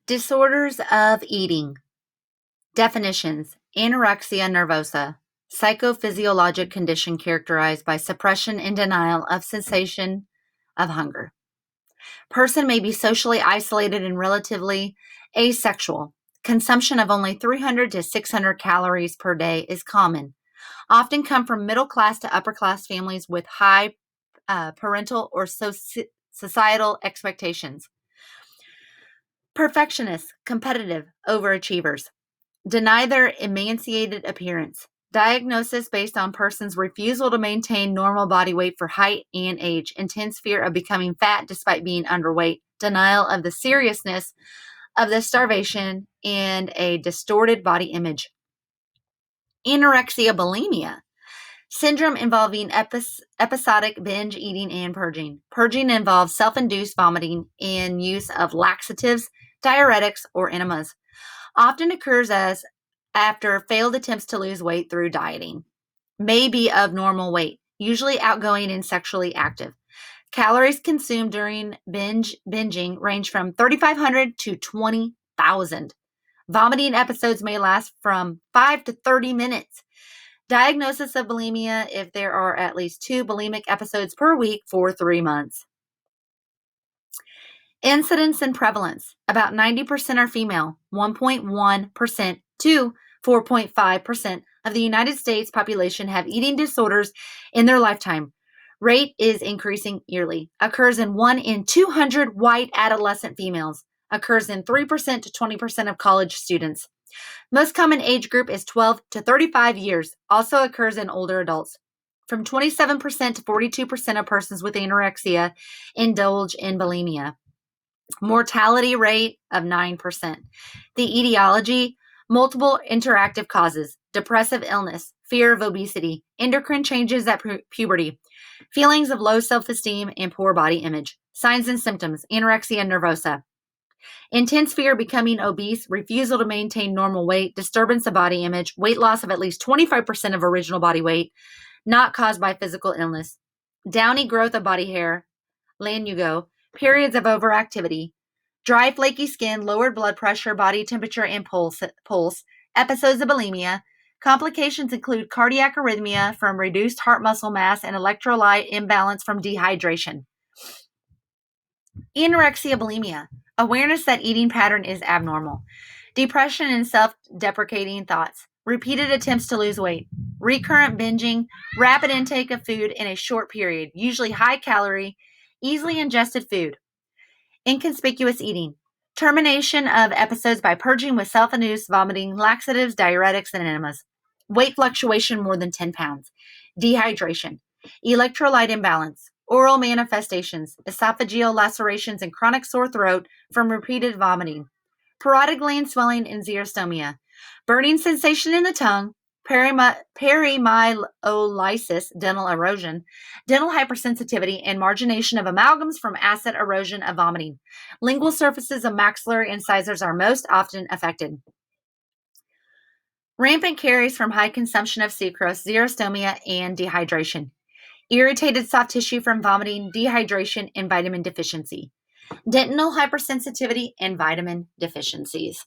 Disorders of eating. Definitions: anorexia nervosa, psychophysiologic condition characterized by suppression and denial of sensation of hunger. Person may be socially isolated and relatively asexual. Consumption of only 300 to 600 calories per day is common. Often come from middle class to upper class families with high parental or societal expectations. Perfectionists, competitive, overachievers. Deny their emaciated appearance. Diagnosis based on person's refusal to maintain normal body weight for height and age. Intense fear of becoming fat despite being underweight. Denial of the seriousness of the starvation and a distorted body image. Anorexia bulimia. Syndrome involving episodic binge eating and purging. Purging involves self-induced vomiting and use of laxatives, diuretics, or enemas. Often occurs as after failed attempts to lose weight through dieting. May be of normal weight, usually outgoing and sexually active. Calories consumed during binging range from 3,500 to 20,000. Vomiting episodes may last from 5 to 30 minutes. Diagnosis of bulimia if there are at least 2 bulimic episodes per week for 3 months. Incidence and prevalence. About 90% are female, 1.1% to 4.5% of the United States population have eating disorders in their lifetime. Rate is increasing yearly. Occurs in 1 in 200 white adolescent females. Occurs in 3% to 20% of college students. Most common age group is 12 to 35 years. Also occurs in older adults. From 27% to 42% of persons with anorexia indulge in bulimia. Mortality rate of 9%. The etiology: multiple interactive causes, depressive illness, fear of obesity, endocrine changes at puberty, feelings of low self-esteem and poor body image. Signs and symptoms: anorexia nervosa. Intense fear of becoming obese, refusal to maintain normal weight, disturbance of body image, weight loss of at least 25% of original body weight, not caused by physical illness. Downy growth of body hair, lanugo, periods of overactivity, dry, flaky skin, lowered blood pressure, body temperature, and pulse, episodes of bulimia. Complications include cardiac arrhythmia from reduced heart muscle mass and electrolyte imbalance from dehydration. Anorexia bulimia. Awareness that eating pattern is abnormal. Depression and self-deprecating thoughts. Repeated attempts to lose weight. Recurrent binging. Rapid intake of food in a short period, usually high calorie, easily ingested food. Inconspicuous eating. Termination of episodes by purging with self-induced vomiting, laxatives, diuretics, and enemas. Weight fluctuation more than 10 pounds. Dehydration. Electrolyte imbalance. Oral manifestations. Esophageal lacerations and chronic sore throat from repeated vomiting. Parotid gland swelling and xerostomia. Burning sensation in the tongue. Perimyelitis, dental erosion, dental hypersensitivity, and margination of amalgams from acid erosion of vomiting. Lingual surfaces of maxillary incisors are most often affected. Rampant caries from high consumption of sucrose, xerostomia, and dehydration. Irritated soft tissue from vomiting, dehydration, and vitamin deficiency. Dental hypersensitivity and vitamin deficiencies.